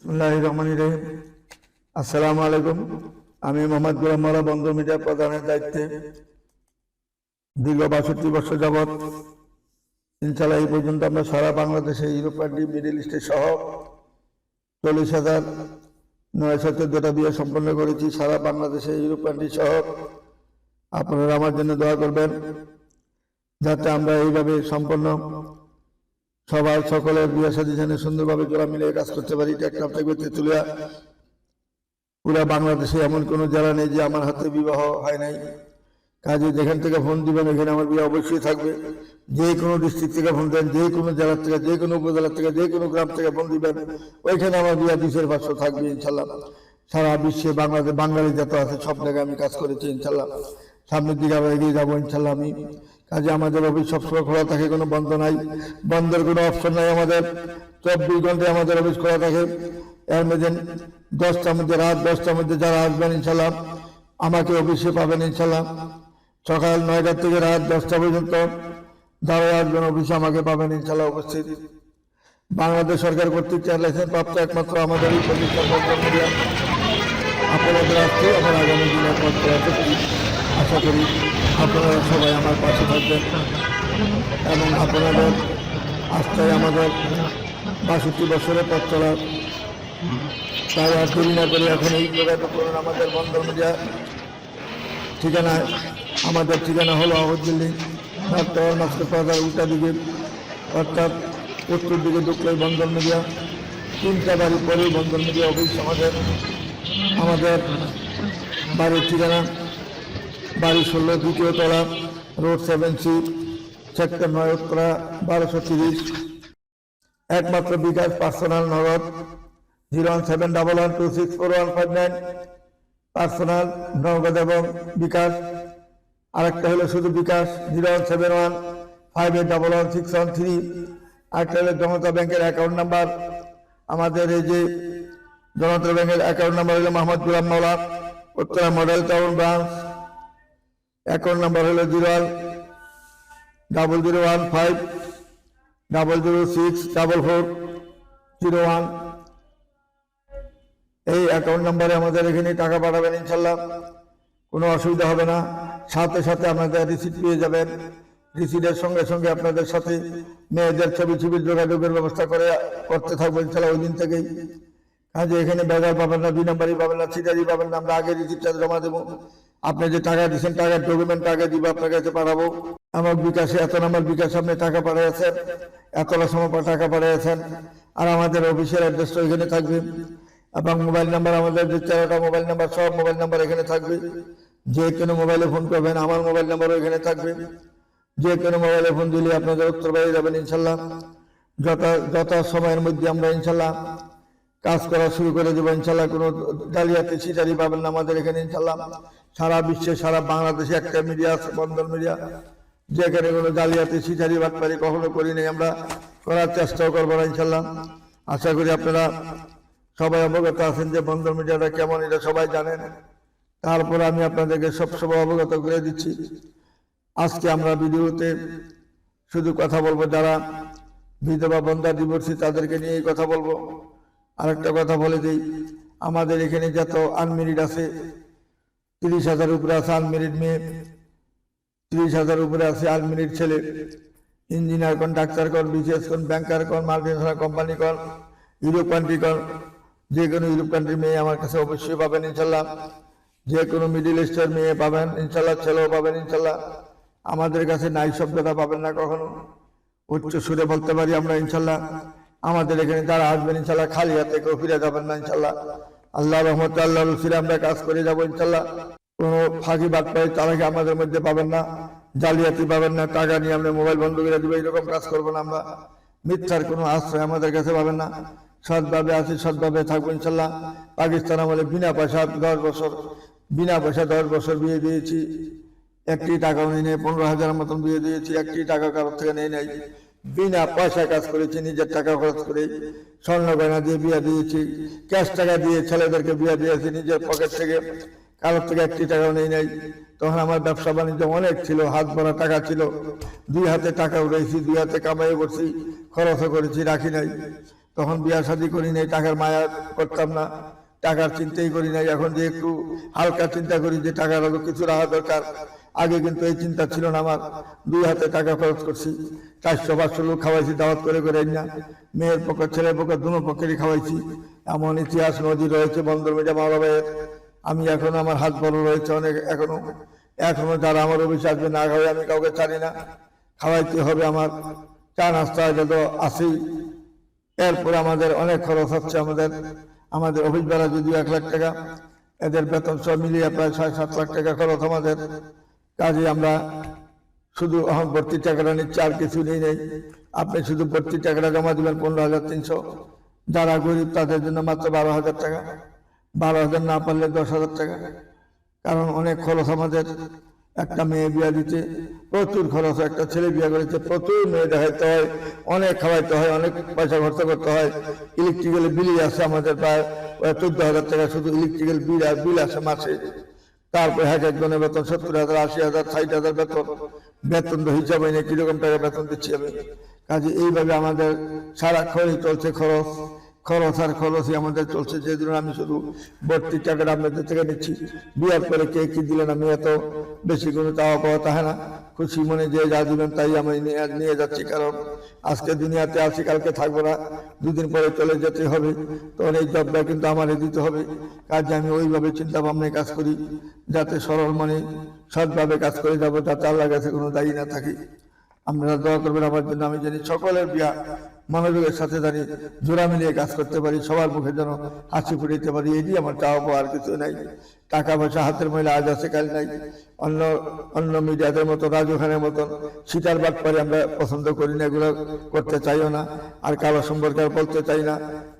বিসমিল্লাহির রহমানির রহিম। আসসালামু আলাইকুম। আমি মোহাম্মদ গোলাম মাওলা বন্দর মিডিয়া প্রধানের দায়িত্বে দীর্ঘ 62 বছর যাবৎ ইনশাআল্লাহ এই পর্যন্ত আমরা সারা বাংলাদেশে ইউরোপ কান্ট্রি মিডল ইস্টে সহ 40,914টা বিয়ে সম্পন্ন করেছি। সারা বাংলাদেশে ইউরোপ কান্ট্রি সহ আপনারা আমার জন্য দোয়া করবেন যাতে আমরা এইভাবে সম্পন্ন সবার সকলের বিয়ে সাথে যেন সুন্দরভাবে জোড়া মিলিয়ে কাজ করতে পারি। টেকনাফ থেকে তেঁতুলিয়া পুরা বাংলাদেশে এমন কোনো জেলা নেই যে আমার হাতে বিবাহ হয় নাই। কাজে যেখান থেকে ফোন দিবেন এখানে আমার বিয়ে অবশ্যই থাকবে। যে কোনো ডিস্ট্রিক্ট থেকে ফোন দেন, যে কোনো জেলার থেকে, যে কোনো উপজেলার থেকে, যে কোনো গ্রাম থেকে ফোন দিবেন, ওইখানে আমার বিয়ে 200-500 থাকবে ইনশাল্লাহ। সারা বিশ্বে বাঙালি যত আছে সব জায়গায় আমি কাজ করেছি ইনশাল্লাহ। সামনের দিকে আবার এগিয়ে যাবো ইনশাল্লাহ আমি। কাজে আমাদের অফিস সবসময় খোলা থাকে, কোনো বন্ধ নাই, বন্ধের কোনো অপশন নাই। আমাদের 24 ঘন্টায় আমাদের অফিস খোলা থাকে। এর মধ্যে 10টার মধ্যে রাত 10টার মধ্যে যারা আসবেন ইনশাল্লাহ আমাকে অফিসে পাবেন ইনশাল্লাহ। সকাল 9টা থেকে রাত 10টা পর্যন্ত যারা আসবেন অফিসে আমাকে পাবেন ইনশাল্লাহ উপস্থিত। বাংলাদেশ সরকার কর্তৃক 4 লাইসেন্স প্রাপ্ত একমাত্র আমাদের এই প্রতিষ্ঠান মিডিয়া। আপনাদের আসতে আমার আগামী দিনের পথ চলাতে করি। আশা করি আপনারা সবাই আমার পাশে থাকবেন এবং আপনাদের আস্থায় আমাদের 62 বছরের পথ চলার। তাই আর দেরি না করে এখন এই যোগাযোগ করুন আমাদের বন্দর মিডিয়া ঠিকানায়। আমাদের ঠিকানা হলো আহত বিল্ডিং, ডক্টর মাস্টার প্লাজার উল্টা দিকে, অর্থাৎ উত্তর দিকে ঢুকলে বন্দর মিডিয়া। 3টা বাড়ি পরেই বন্দর মিডিয়া অফিস আমাদের। আমাদের বাড়ির ঠিকানা বাড়ি 16 দ্বিতীয় তলা, রোড 7C, সেক্টর 9, উত্তরা 1230। একমাত্র বিকাশ পার্সোনাল নগদ 01711264159 পার্সোনাল নগদ এবং বিকাশ। আরেকটা হলো শুধু বিকাশ 07158116113। আরেকটা হলো জনতা ব্যাংকের অ্যাকাউন্ট নাম্বার। আমাদের এই যে জনতা ব্যাংকের অ্যাকাউন্ট নাম্বার হলো মোহাম্মদ গোলাম মাওলা, Uttara model town branch. Account number হলো 0101500644001। এই অ্যাকাউন্ট নাম্বারে আমাদের এখানে টাকা পাঠাবেন ইনশাল্লাহ, কোনো অসুবিধা হবে না। সাথে সাথে আপনাদের রিসিট পেয়ে যাবেন। রিসিটের সঙ্গে সঙ্গে আপনাদের সাথে মেয়েদের ছবির যোগাযোগের ব্যবস্থা করতে থাকবো ইনশাল্লাহ ওই দিন থেকেই। কাজে এখানে বেজার পাবেন না, 2 নাম্বারই পাবেন না, চিটারি পাবেন না। আমরা আগে রিসিটটা জমা দেবো, আপনি যে টাকা দিচ্ছেন টাকার ডকুমেন্ট আগে দিব, আপনার কাছে পাঠাবো। আমার বিকাশে এত নাম্বার বিকাশে আপনি টাকা পাঠিয়েছেন, এতটা সময় টাকা পাঠিয়েছেন। আর আমাদের অফিসের অ্যাড্রেসটা এখানে থাকবে এবং মোবাইল নাম্বার, আমাদের যে 13টা মোবাইল নাম্বার, সব মোবাইল নাম্বার এখানে থাকবে। যে কোনো মোবাইলে ফোন করবেন, আমার মোবাইল নাম্বারও এখানে থাকবে। যে কোনো মোবাইলে ফোন দিলে আপনাদের উত্তর পেয়ে যাবেন ইনশাল্লাহ। যত সময়ের মধ্যে আমরা ইনশাল্লাহ কাজ করা শুরু করে দেবো ইনশাল্লাহ। কোনো জালিয়াতি সিটারি পাবেন না আমাদের এখানে ইনশাল্লাহ। সারা বিশ্বে সারা বাংলাদেশে একটা মিডিয়া আছে বন্দর মিডিয়া, যেখানে কোনো জালিয়াতি সিটারি বাটপারি কখনো করি নাই, আমরা করার চেষ্টাও করবো না ইনশাল্লাহ। আশা করি আপনারা সবাই অবগত আছেন যে বন্দর মিডিয়াটা কেমন, এটা সবাই জানেন। তারপরে আমি আপনাদেরকে সবসময় অবগত করে দিচ্ছি। আজকে আমরা ভিডিওতে শুধু কথা বলবো যারা বিধবা বন্ধা ডিভোর্সি তাদেরকে নিয়েই কথা বলবো। আরেকটা কথা বলে দিই, আমাদের এখানে যত আনমেরিড আছে 30,000 উপরে আছে আনমেরিড মেয়ে, 30,000 উপরে আছে আনমেরিড ছেলে। ইঞ্জিনিয়ার কোন, ডাক্তার কোন, বিসিএস কোন, ব্যাংকার কোন, মাল্টিনেশনাল কোম্পানি কোন, ইউরোপ কান্ট্রি কোন, যে কোনো ইউরোপ কান্ট্রির মেয়ে আমার কাছে অবশ্যই পাবেন ইনশাল্লাহ। যে কোনো মিডিল ইস্টের মেয়ে পাবেন ইনশাল্লাহ, ছেলেও পাবেন ইনশাল্লাহ। আমাদের কাছে নাই শব্দটা পাবেন না কখনো, উচ্চ সুরে বলতে পারি আমরা ইনশাল্লাহ। আমাদের এখানে যারা আসবেন ইনশাল্লাহ খালি হাতে কেউ ফিরে যাবেন না ইনশাল্লাহ। আল্লাহ রহমত আল্লাহ রসুলে আমরা কাজ করে যাবো ইনশাল্লাহ। কোনো ফাঁকি বাটপাই তারাকে আমাদের মধ্যে পাবেন না, জালিয়াতি পাবেন না, টাকা নিয়ে আমরা মোবাইল বন্ধ করে দেবো এরকম কাজ করবো না আমরা। মিথ্যার কোনো আশ্রয় আমাদের কাছে পাবেন না। সৎভাবে আছি, সৎভাবে থাকবো ইনশাল্লাহ। পাকিস্তান আমলে বিনা পয়সা 10 বছর বিয়ে দিয়েছি, একটি টাকাও নেই নেই, 15,000 মতন বিয়ে দিয়েছি, একটি টাকা কারোর থেকে নেই নাই। বিনা পয়সা কাজ করেছি, নিজের টাকা খরচ করে, স্বর্ণ গয়না দিয়ে বিয়ে দিয়েছি, ক্যাশ টাকা দিয়ে ছেলেদেরকে বিয়ে দিয়েছি নিজের পকেট থেকে, কারোর থেকে একটি টাকাও নেই নাই। তখন আমার ব্যবসা বাণিজ্য অনেক ছিল, হাত ভরা টাকা ছিল, 2 হাতে টাকা উঠেছি, 2 হাতে কামাই করছি, খরচও করেছি, রাখি নাই। তখন বিয়া শাদী করি নাই, টাকার মায়া করতাম না, টাকার চিন্তাই করি নাই। এখন যে একটু হালকা চিন্তা করি যে টাকার আরো কিছু রাখা দরকার, আগে কিন্তু এই চিন্তা ছিল না আমার। 2 হাতে টাকা খরচ করছি, 400-500 লোক খাওয়াইছি দাওয়াত করে করে না, মেয়ের পক্ষ ছেলের পক্ষ দুনো পক্ষেরই খাওয়াইছি। এমন ইতিহাস নজির রয়েছে বন্দর মিডিয়া মাওলাবাইয়ের। আমি এখন আমার হাত বড় রয়েছে অনেক, এখনো যারা আমার অফিসে আসবে না খাওয়াই আমি কাউকে ছাড়ি না, খাওয়াইতে হবে। আমার চা নাস্তা এটা তো আছেই। এরপরে আমাদের অনেক খরচ হচ্ছে, আমাদের অফিস ভাড়া যদিও 1 লাখ টাকা, এদের বেতন সব মিলিয়ে প্রায় 6-7 লাখ টাকা খরচ আমাদের। কাজে আমরা শুধু এখন ভর্তি টাকাটা নিচ্ছি, আর কিছু নেই। আপনি শুধু ভর্তি টাকাটা জমা দিবেন 15,300। যারা গরিব তাদের জন্য মাত্র 12,000 টাকা, 12,000 না পারলে 10,000 টাকা। কারণ অনেক খরচ আমাদের। একটা মেয়ে বিয়া দিতে প্রচুর খরচ, একটা ছেলে বিয়া করেছে প্রচুর মেয়ে দেখাইতে হয়, অনেক খাওয়াইতে হয়, অনেক পয়সা খরচ করতে হয়। ইলেকট্রিক্যাল বিলই আছে আমাদের প্রায় 14,000 টাকা, শুধু ইলেকট্রিক্যাল বিল আছে মাসে। তারপরে একজনের বেতন 70,000, 80,000, 60,000 বেতন তো হিসাবে নেই কিরকম টাকা বেতন দিচ্ছি আমি। কাজে এইভাবে আমাদের সারাক্ষণই চলছে খরচ আর খরচই আমাদের চলছে। যে জন্য আমি শুধু ভর্তি টাকাটা আপনাদের থেকে নিচ্ছি। বিয়ার পরে কে কি দিলেন আমি এত বেশি কোনো চাওয়া পাওয়া তাহে না, খুশি মনে যে যা দিবেন তাই আমি নিয়ে যাচ্ছি। কারণ আজকে দুনিয়াতে আছি, কালকে থাকবো না, 2 দিন পরে চলে যেতে হবে। তখন এই জবটা কিন্তু আমারে দিতে হবে। কাজে আমি ওইভাবে চিন্তা ভাবনায় কাজ করি, যাতে সরল মনে সৎভাবে কাজ করে যাবো, যাতে আল্লাহর কাছে কোনো দায়ী না থাকি। আপনারা দোয়া করবেন আমার জন্য, আমি জানি সকলের বিয়া মনোযোগের সাথে জানি জোড়া মিলিয়ে কাজ করতে পারি, সবার মুখে যেন হাসি ফুটাইতে পারি। এটি আমার চাওয়া পাওয়া, আর কিছু নাই। টাকা পয়সা হাতের মহিলা আজ আছে কাল নাই। অন্য মিডিয়াদের মতো রাজু খানের মতন সিটার বাদ পারে আমরা পছন্দ করি না, এগুলো করতে চাইও না। আর কারো সম্পর্কে বলতে চাই না,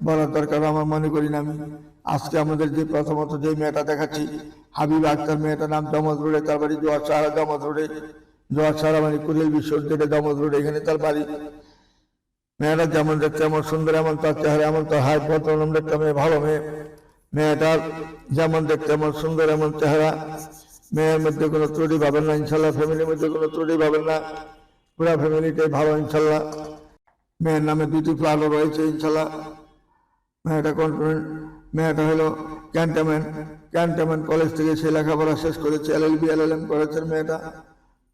বলার দরকার আমার মনে করি না আমি। আজকে আমাদের যে প্রথমত যে মেয়েটা দেখাচ্ছি, হাবিবা আক্তার, মেয়েটার নাম জমজ রোডে, তার বাড়ি জোয়ার সাহারা জমজ রোডে, জোয়ার সাহারা মানে কুড়িল বিশ্ববিদ্যালয় জমজ রোডে, এখানে তার বাড়ি। মেয়েটা যেমন দেখতে এমন সুন্দর, এমন তার চেহারা, এমন তার হাইট, বর্তমান দেখতে মেয়ে ভালো মেয়ে। মেয়েটার যেমন দেখতে এমন সুন্দর, এমন চেহারা। মেয়ের মধ্যে কোনো ত্রুটি পাবেন না ইনশাল্লাহ, ফ্যামিলির মধ্যে কোনো ত্রুটি পাবেন না, পুরা ফ্যামিলিটাই ভালো ইনশাল্লাহ। মেয়ের নামে 2টি ফ্ল্যাটও রয়েছে ইনশাল্লাহ। মেয়েটা হলো ক্যান্টনমেন্ট কলেজ থেকে সে লেখাপড়া শেষ করেছে, LLB LLM করেছেন। মেয়েটা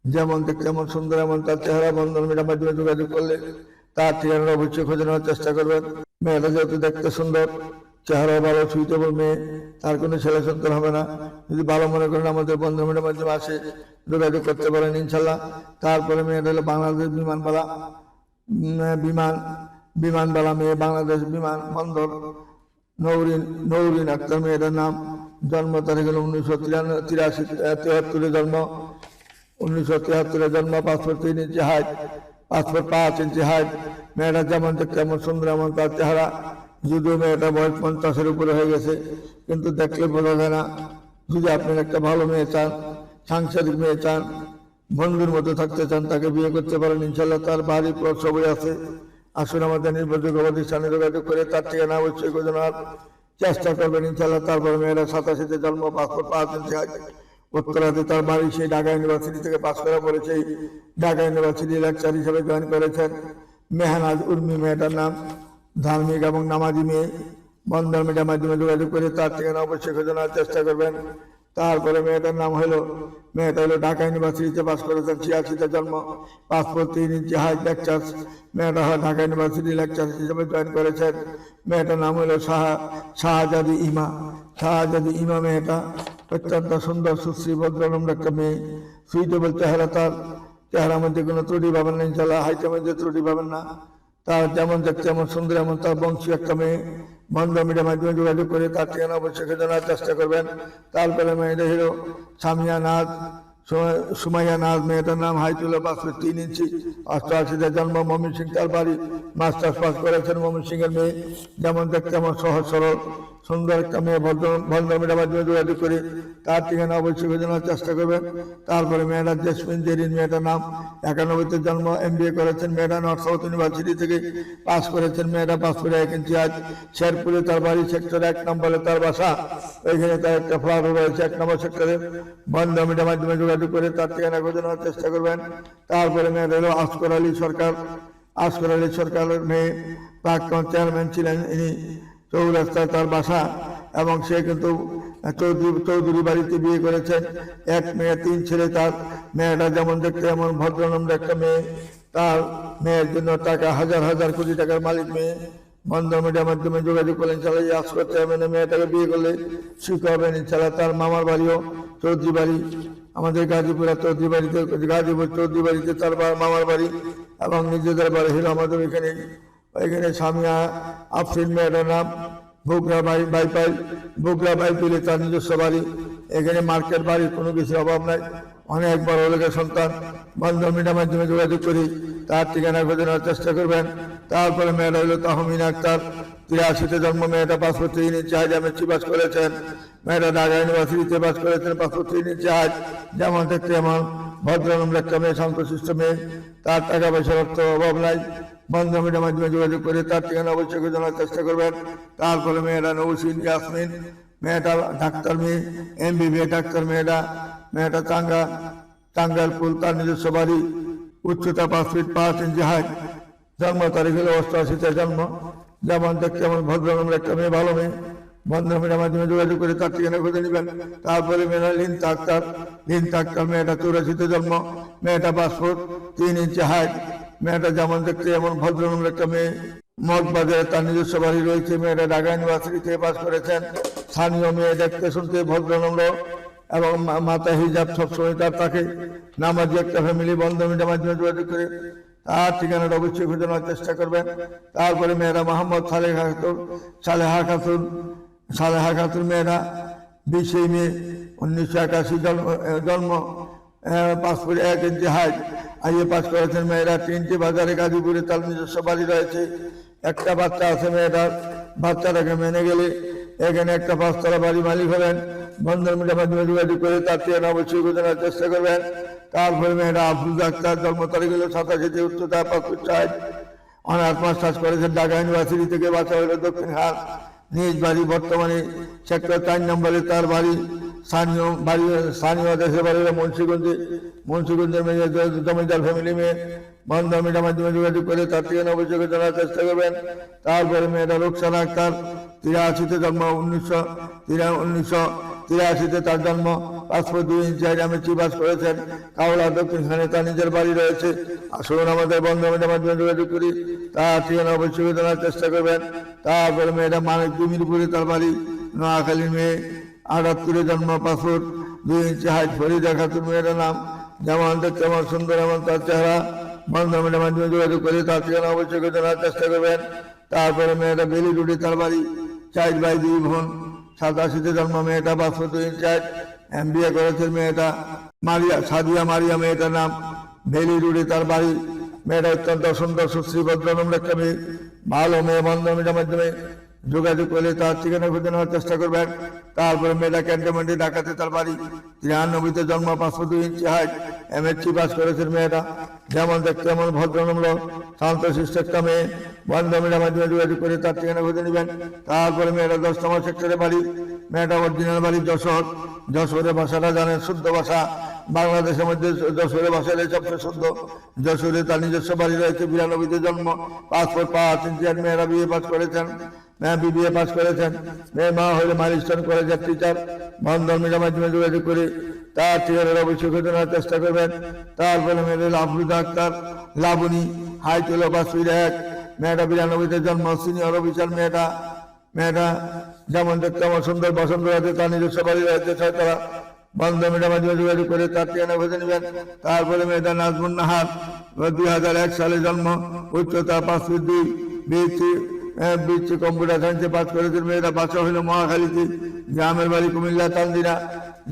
যেমন দেখতে এমন সুন্দর, এমন তার চেহারা। বন্ধন মিডিয়ার মাধ্যমে যোগাযোগ করলে তার ঠিকানা অবশ্যই খোঁজে নেওয়ার চেষ্টা করবেন। মেয়েটা যেহেতু দেখতে সুন্দর, চেহারা ভালো, সুইটেবল মেয়ে, তার কোনো ছেলে সন্তান হবে না। যদি ভালো মনে করেন আমাদের বন্ধন মিডিয়ার মাধ্যমে আসে যোগাযোগ করতে পারেন ইনশাল্লাহ। তারপরে মেয়েটা হলো বাংলাদেশ বিমানবালা মেয়ে, বাংলাদেশ বিমান বন্দর, নৌরিন আক্তার মেয়েটার নাম। জন্ম তারিখ হলো 1973 জন্ম, 1973 জন্ম। পাসপোর্ট 3 ইঞ্চি হাইট, পাসপোর্ট 5 ইঞ্চি হাইট। মেয়েটা যেমন দেখতে এমন সুন্দর, এমন তার চেহারা। যদিও মেয়েটা বয়স 50-এর উপরে হয়ে গেছে, কিন্তু দেখলে বোঝা যায় না। যদি আপনার একটা ভালো মেয়ে চান, সাংসারিক মেয়ে চান, বন্ধুর মতো থাকতে চান, তাকে বিয়ে করতে পারেন ইনশাল্লাহ। তার বাড়ি প্লট সবই আছে। আসুন আমাদের নির্ভরযোগ্য প্রতিষ্ঠানে যোগাযোগ করে তার ঠিকানা অবশ্যই খোঁজানোর চেষ্টা করবেন ইনশাল্লাহ। তারপরে মেয়েরা 87-তে জন্ম, পাসপোর্ট 5 ইঞ্চি হাইট, উত্তরাতে তার বাড়ি। সেই ঢাকা ইউনিভার্সিটি থেকে পাস করা পরে সেই ঢাকা ইউনিভার্সিটি লেকচার হিসেবে জয়েন করেছেন। মেহনাজ উর্মি মেয়েটার নাম, ধার্মিক এবং নামাজি মেয়ে। বন্ধন মিডিয়ার মাধ্যমে যোগাযোগ করে তার ঠিকানা অবশ্যই খোঁজানোর চেষ্টা করবেন। তারপরে মেয়েটার নাম মেয়েটা হলো ঢাকা ইউনিভার্সিটিতে পাস করেছেন, 86-তে জন্ম, পাসপোর্ট 3 ইঞ্চি হাইট, লেকচার। মেয়েটা ঢাকা ইউনিভার্সিটি লেকচার হিসেবে জয়েন করেছেন। মেয়েটার নাম হলো শাহজাদি ইমা। মেয়েটা অত্যন্ত সুন্দর, সুশ্রী, ভদ্রনম্র একটা মেয়ে, সুইটেবল চেহারা। তার চেহারার মধ্যে কোনো ত্রুটি পাবেন না ইনশাল্লাহ, হাইটের মধ্যে ত্রুটি পাবেন না। তার যেমন দেখতে এমন সুন্দর, এমন তার বংশী একটা মেয়ে। বন্ধন মিডিয়ার মাধ্যমে যোগাযোগ করে তার ঠিকানা অবশ্যই জানার চেষ্টা করবেন। তারপরে মেয়েটা হলো সুমাইয়া নাজ, মেয়েটার নাম, হাইট হলো পাসপোর্ট 3 ইঞ্চি, 88-তে জন্ম, ময়মনসিংহ তার বাড়ি। মাস্টার্স পাস করেছেন, ময়মনসিংহের মেয়ে। যেমন দেখতে এমন সহজ সরল সুন্দর একটা মেয়ে। বন্ধন মিডিয়ার মাধ্যমে যোগাযোগ করে তার ঠিকানা অবশ্যই জানার চেষ্টা করবেন। তারপরে মেয়েটা জেসমিন জেরিন, মেয়েটার নাম, 91-তে জন্ম, MBA করেছেন। মেয়েটা নর্থ সাউথ ইউনিভার্সিটি থেকে পাস করেছেন। মেয়েটা পাসপোর্ট 1 ইঞ্চি হাইট, শেরপুরে তার বাড়ি, সেক্টর 1 নম্বরে তার বাসা। ওইখানে তার একটা ফ্ল্যাটও রয়েছে 1 নম্বর সেক্টরে। বন্ধন মিডিয়ার মাধ্যমে যোগাযোগ করে তার ঠিকানা খোঁজানোর চেষ্টা করবেন। তারপরে মেয়েটা হলো আসগর আলী সরকার, আসগর আলী সরকারের মেয়ে, প্রাক্তন চেয়ারম্যান ছিলেন ইনি। চৌরাস্তায় তার বাসা এবং সে কিন্তু চৌধুরী বাড়িতে বিয়ে করেছেন। এক মেয়ে, 3 ছেলে তার। মেয়েটা যেমন দেখতে এমন ভদ্রনম্র একটা মেয়ে। তার মেয়ের জন্য টাকা হাজার হাজার কোটি টাকার মালিক মেয়ে। বন্ধন মিডিয়ার মাধ্যমে যোগাযোগ করলেন ইনশাল্লাহ। আসগর চেয়ারম্যানের মেয়েটাকে বিয়ে করলে সুখ হবেন ইনশাল্লাহ। তার মামার বাড়িও চৌধুরী বাড়ি, আমাদের গাজীপুর চৌধুরী বাড়িতে, গাজীপুর চৌধুরী বাড়িতে তার মামার বাড়ি এবং নিজেদের বাড়ি হলো আমাদের এখানে সামিয়া আফরিন মেয়েটার নাম। বগুড়া বাইপাইল, বগুড়া বাইপাইলে তার নিজস্ব বাড়ি। এখানে মার্কেট বাড়ি, কোনো কিছুর অভাব নাই। অনেক বড় লোকের সন্তান। বন্ধন মিডিয়ার মাধ্যমে যোগাযোগ করি তার ঠিকানা খুঁজে নেওয়ার চেষ্টা করবেন। তারপরে মেয়েটা হলো তাহমিনা আক্তার, 83-তে জন্ম। মেয়েটা 5 ইঞ্চি হাইট এমএসসি পাস করেছেন। মেয়েটা ঢাকা ইউনিভার্সিটিতে পাস করেছেন। 5 ইঞ্চি হাইট, যেমন দেখতে এমন ভদ্রনম্র একটা মেয়ে, শান্তশিষ্ট মেয়ে। তার টাকা পয়সার অর্থ অভাব নাই। বন্ধন মিডিয়ার মাধ্যমে যোগাযোগ করে তার ঠিকানা অবশ্যই খুঁজে নেওয়ার চেষ্টা করবেন। তারপরে মেয়েটা নৌসিন ইয়াসমিন, মেয়েটা ডাক্তার মেয়ে, MBBA ডাক্তার। মেয়েটা টাঙ্গাইল, তার নিজস্ব বাড়ি। উচ্চতা 5 ফিট 5 ইঞ্চি হাইট। জন্ম তারিখ হলো 88-তে জন্ম। যেমন দেখতে এমন ভদ্রনম্র একটা মেয়ে, ভালো মেয়ে। বন্ধন মিডিয়ার মাধ্যমে যোগাযোগ করে তার ঠিকানা খুঁজে নেবেন। তারপরে মেয়েটা লিনতা আক্তার, মেয়েটা 84-তে জন্ম। মেয়েটা 5 ফুট 3 ইঞ্চি হাইট। মেয়েটা যেমন দেখতে এমন ভদ্রনম্র একটা মেয়ে। মগবাজারে তার নিজস্ব বাড়ি রয়েছে। মেয়েটা ঢাকা ইউনিভার্সিটিতে পাস করেছেন। স্থানীয় মেয়ে, দেখতে শুনতে ভদ্রনম্র এবং মাথায় হিজাব সবসময় তার থাকে। নামাজি একটা ফ্যামিলি। বন্ধন মিডিয়ার মাধ্যমে যোগাযোগ করে তার ঠিকানাটা অবশ্যই খুঁজে নেওয়ার চেষ্টা করবেন। তারপরে মেয়েরা মোহাম্মদ সালেহা খাতুন মেয়েরা 20 মে 1981 জন্ম। 5 ফুট 1 ইঞ্চি হাইট। আইএ পাস করেছেন। মেয়েরা 3টি বাজারে গাজীপুরে তার নিজস্ব বাড়ি রয়েছে। একটা বাচ্চা আছে মেয়েটার। বাচ্চাটাকে মেনে গেলে এখানে একটা 5তলা বাড়ি মালিক হবেন। বন্ধন মিডিয়ার মাধ্যমে যোগাযোগ করে তার ঠিকানা অবশ্যই খুঁজে নেওয়ার চেষ্টা করবেন। তারপরে মেয়েরা আফরুজা আক্তার, জন্ম তারিখ হলো 87, উচ্চতা 5 ফুট 4। অনার্স মাস্টার্স করেছেন ঢাকা ইউনিভার্সিটি থেকে। বাসা হলো দক্ষিণহাট। নিজ বাড়ি বর্তমানে সেক্টর 4 নম্বরে তার বাড়ি। স্থানীয় দেশের বাড়ি হলো মুন্সিগঞ্জের মেয়ে, জমিদার ফ্যামিলি মেয়ে। বন্ধন মিডিয়ার মাধ্যমে যোগাযোগ করে তার ঠিকানা অবশ্যই জানার চেষ্টা করবেন। তারপরে মেয়েটা রুকসানা আক্তার, 83-তে জন্ম। 1983-তে তার জন্ম। 5 ফুট 2 ইঞ্চি হাইট এমএসসি পাস করেছেন। কাওলা দক্ষিণখানে তার নিজের বাড়ি রয়েছে। আসুন আমাদের বন্ধন মিডিয়ার মাধ্যমে যোগাযোগ করি তার ঠিকানা অবশ্যই জানার চেষ্টা করবেন। তারপরে মেয়েটা মানিক মিরপুরে তার বাড়ি। নোয়াখালীর মেয়ে, 78-এ জন্ম। 5 ফুট 2 ইঞ্চি হাইট। ফরিদা খাতুন মেয়েটার নাম। যেমন দেখতে এমন সুন্দর এমন তার চেহারা। বন্ধন মিডিয়ার মাধ্যমে যোগাযোগ করে তার ঠিকানা অবশ্যই জানার চেষ্টা করবেন। তারপরে মেয়েটা বেলি রুডি তার বাড়ি। 4 ভাই 2 বোন। 87-তে জন্ম। মেয়েটা 5 ফুট 2 ইঞ্চি হাইট। MBA করেছেন। মেয়েটা সাদিয়া মারিয়া মেয়েটার নাম। বেলি রুডি তার বাড়ি। মেয়েটা অত্যন্ত সুন্দর সুশ্রী ভদ্রনম্র একটা মেয়ে, ভালো মেয়ে। বন্ধন মিডিয়ার মাধ্যমে যোগাযোগ করলে তার ঠিকানা খুঁজে নেওয়ার চেষ্টা করবেন। তারপরে মেয়েটা ক্যান্টনমেন্টে ঢাকাতে তার বাড়ি। 93-তে জন্ম। 5 ফুট 2 ইঞ্চি হাইট। MSc পাস করেছেন। মেয়েটা যেমন দেখতে এমন ভদ্রনম্র শান্তশিষ্ট একটা মেয়ে। বন্ধন মিডিয়ার মাধ্যমে যোগাযোগ করে তার ঠিকানা খুঁজে নেবেন। তারপরে মেয়েটা 10 নম্বর সেক্টরে বাড়ি। মেয়েটা অরিজিনাল বাড়ি যশোরের ভাষাটা জানেন, শুদ্ধ ভাষা। বাংলাদেশের মধ্যে যশোরের ভাষাটা সবচেয়ে শুদ্ধ। যশোরে তার নিজস্ব বাড়ি রয়েছে। 92-তে জন্ম। 5 ফুট 5 ইঞ্চি হাইট। মেয়েরা BA পাস করেছেন। BBA পাস করেছেন। মেয়ের মা হলে মাইলস্টোন কলেজের টিচার। বন্ধন মিডিয়ার মাধ্যমে যোগাযোগ করে তার ঠিকানার অবশ্যই খুঁজে নেওয়ার চেষ্টা করবেন। তারপরে মেয়েদের আফরুজা আক্তার, লাবণী, হাইট হলো 5 ফিট 1। মেয়েটা 92-তে জন্ম। সিনিয়র অফিসার মেয়েটা যেমন দেখতে আমার সুন্দর। বসন্তরাতে তার নিজস্ব বাড়ি রয়েছে 6তলা। বন্ধন মিডিয়ার মাধ্যমে যোগাযোগ করে তার ঠিকানা খুঁজে নেবেন। তারপরে মেয়েটা নাজমুন নাহার, 2001 সালে জন্ম। উচ্চতা 5 ফিট 2। BSc কম্পিউটার সায়েন্সে পাস করেছেন। মেয়েটা বাসা হইল মহাখালীতে। গ্রামের বাড়ি কুমিল্লা তালদিনা।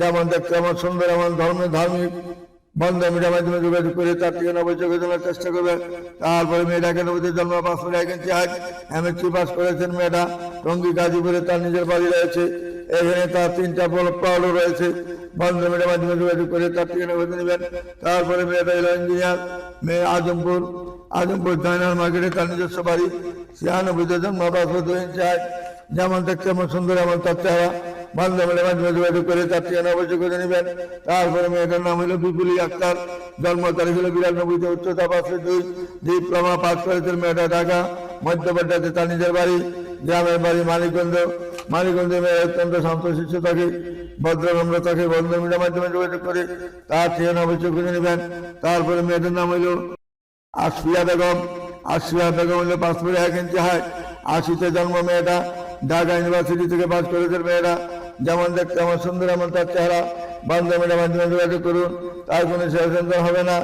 যেমন দেখতে আমার সুন্দর এমন ধার্মিক। বন্ধন মিডিয়ার মাধ্যমে যোগাযোগ করে তার ঠিকানা অবশ্যই জানার চেষ্টা করবেন। তারপরে মেয়েটা 91-তে জন্ম। 5 ফুট 1 ইঞ্চি হাইট। MSc পাস করেছেন। মেয়েটা টঙ্গী গাজীপুরে তার নিজের বাড়ি রয়েছে। এখানে তার 3টা প্লটও রয়েছে। বন্ধন মিডিয়ার মাধ্যমে যোগাযোগ করে তার ঠিকানা খুঁজে নেবেন। তারপরে মেয়েটা হলো ইঞ্জিনিয়ার। মেয়ে আজমপুর জয়নাল মার্কেটে তার নিজস্ব বাড়ি। 96-তে জন্ম। 5 ফুট 2 ইঞ্চি হাইট। যেমন দেখতে এমন সুন্দর এমন তার চেহারা। বান্ধবের মাধ্যমে যোগাযোগ করে তার ঠিকানা অবশ্যই করে নেবেন। তারপরে মেয়েটার নাম হলো বিপুলি আক্তার, জন্ম তারিখ হলো 92, উচ্চতা 5'2", ডিপ্লোমা পাস করেছেন। মেয়েটা ঢাকা মধ্যপ্রদেশে, তার নিজের বাড়ি, গ্রামের বাড়ি মানিকগঞ্জ। মানিকগঞ্জে মেয়ে অত্যন্ত শান্তশিষ্ট থাকে, ভদ্রনম্র থাকে। বন্ধুমিটার মাধ্যমে যোগাযোগ করে তার ঠিকানা অবশ্যই করে নেবেন। তারপরে মেয়েটার নাম হইল আসফিয়া বেগম। আসফিয়া বেগম হলো 5 ফুট 1 ইঞ্চি হাইট, 80-তে জন্ম। মেয়েটা ঢাকা ইউনিভার্সিটি থেকে পাস করেছেন। মেয়েটা যেমন দেখতে আমার সুন্দর, এমন তার চেহারা। বান্ধবীর মাধ্যমে যোগাযোগ করুন, তার কোনো সন্তান হবে না,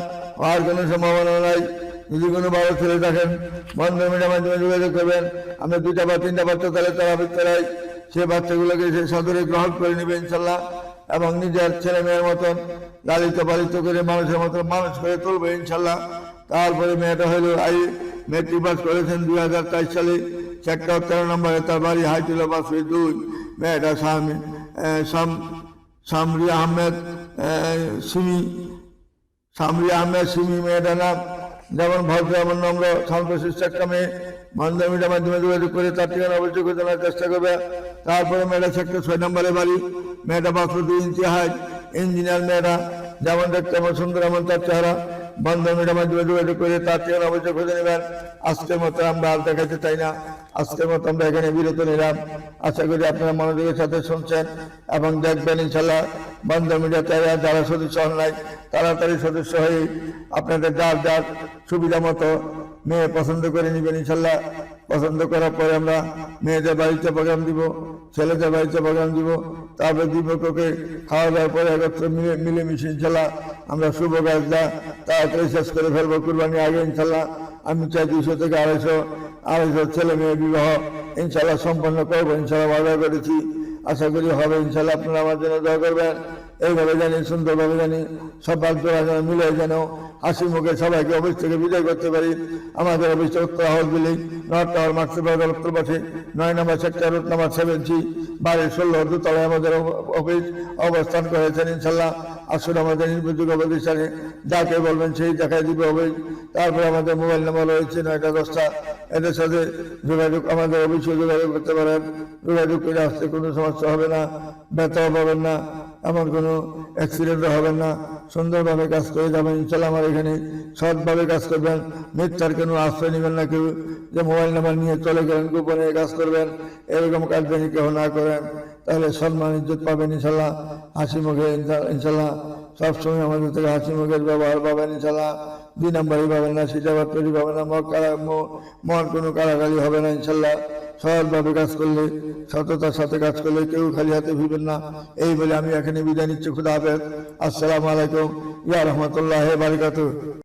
আর কোনো সম্ভাবনা নাই। যদি কোনো বড় ছেলে থাকেন বান্ধবীর মাধ্যমে যোগাযোগ করবেন। আমরা 2টা বা 3টা বাচ্চা তাহলে তারা ভিতরাই সে বাচ্চাগুলোকে সে সাদরে গ্রহণ করে নেবে ইনশাল্লাহ, এবং নিজের ছেলে মেয়ের মতন লালিত পালিত করে মানুষের মতন মানুষ করে তুলবে ইনশাল্লাহ। তারপরে মেয়েটা হলো মেট্রিক পাস করেছেন 2023 সালে, সেক্টর 13 নম্বরে তার বাড়ি, হাইট হলো 5 ফুট 2। মেয়েটা সামরিয়া আহমেদ সিমি মেয়েটার নাম। যেমন ভদ্র এমন নম্র শান্তশিষ্ট একটা মেয়ে। বান্ধবীটার মাধ্যমে যোগাযোগ করে তার ঠিকানা অবশ্যই করে জানার চেষ্টা করবে। তারপরে মেয়েটা সেক্টর 6 নম্বরে বাড়ি। মেয়েটা 5 ফুট 2 ইঞ্চি হাইট, ইঞ্জিনিয়ার। মেয়েটা যেমন দেখতে এমন সুন্দর, এমন তার চেহারা। বান্ধবীটার মাধ্যমে যোগাযোগ করে তার ঠিকানা অবশ্যই খুঁজে নেবেন। আজকের মতো আমরা আর দেখাতে চাই না, আজকের মতো আমরা এখানে বিরত নিলাম। আশা করি আপনারা মনোযোগের সাথে শুনছেন এবং দেখবেন ইনশাল্লাহ। বান্ধবীটা যারা সদস্য হন নাই তাড়াতাড়ি সদস্য হয়ে আপনাদের যার যার সুবিধা মতো মেয়ে পছন্দ করে নেবেন ইনশাল্লাহ। পছন্দ করার পরে আমরা মেয়েদের বাড়িতে প্রোগ্রাম দিব, ছেলেদের বাড়িতে প্রোগ্রাম দিব। তারপরে দিবককে খাওয়া দাওয়ার পরে একত্র মিলেমিশে ইনশাল্লাহ আমরা শুভ কাজটা তাড়াতাড়ি শেষ করে ফেলবো কুরবানি আগে ইনশাল্লাহ। আমি চাই 200 থেকে 250 ছেলে মেয়ে বিবাহ ইনশাল্লাহ সম্পন্ন করবো ইনশাল্লাহ, ওয়াদা করেছি। আশা করি হবে ইনশাল্লাহ। আপনারা আমার জন্য দোয়া করবেন। এইভাবে জানি সুন্দরভাবে জানি সব বাচ্চারা যেন মিলে যেন হাসি মুখে সবাইকে অফিস থেকে বিদায় করতে পারি। আমাদের অফিসটা উত্তর হাউস বিল্ডিং, নর্থ টাওয়ার, মার্কসবাজার উত্তর পাশে, 9 নম্বর সেক্টর, রুট নাম্বার 7C, বাড়ির 16 দোতলায় আমাদের অফিস অবস্থান করেছেন ইনশাল্লাহ। আসলে আমাদের নির্ভরযোগ্য প্রতিষ্ঠানে যাকে বলবেন সেই দেখায় দিবে অফিস। তারপরে আমাদের মোবাইল নাম্বার রয়েছে 9টা 10টা, এদের সাথে যোগাযোগ আমাদের অফিসে যোগাযোগ করতে পারেন। যোগাযোগ করে আসতে কোনো সমস্যা হবে না, ব্যথাও পাবেন না, এমন কোনো অ্যাক্সিডেন্টও হবেন না। সুন্দরভাবে কাজ করে যাবেন ইনশাল্লাহ। আমার এখানে সৎভাবে কাজ করবেন, মিথ্যার কোনো আশ্রয় নেবেন না। কেউ যে মোবাইল নাম্বার নিয়ে চলে গেলেন গোপনে কাজ করবেন, এরকম কাজ যেন কেউ না করেন, তাহলে সম্মান ইজ্জত পাবেন ইনশাল্লাহ। হাসি মুখে ইনশাল্লাহ সবসময় আমাদের থেকে হাসি মুখের ব্যবহার পাবেন ইনশাল্লাহ। 2 নম্বরই পাবেন না, সিটাবাদ তৈরি পাবেন না, মন কোনো কারাগারি হবে না ইনশাল্লাহ। সৎভাবে কাজ করলে, সততার সাথে কাজ করলে কেউ খালি হাতে ফিরবেন না। এই বলে আমি এখানে বিদায় নিচ্ছি। খুদা হাফেজ। আসসালামু আলাইকুম ইয়া রাহমাতুল্লাহি ওয়া বারাকাতুহু।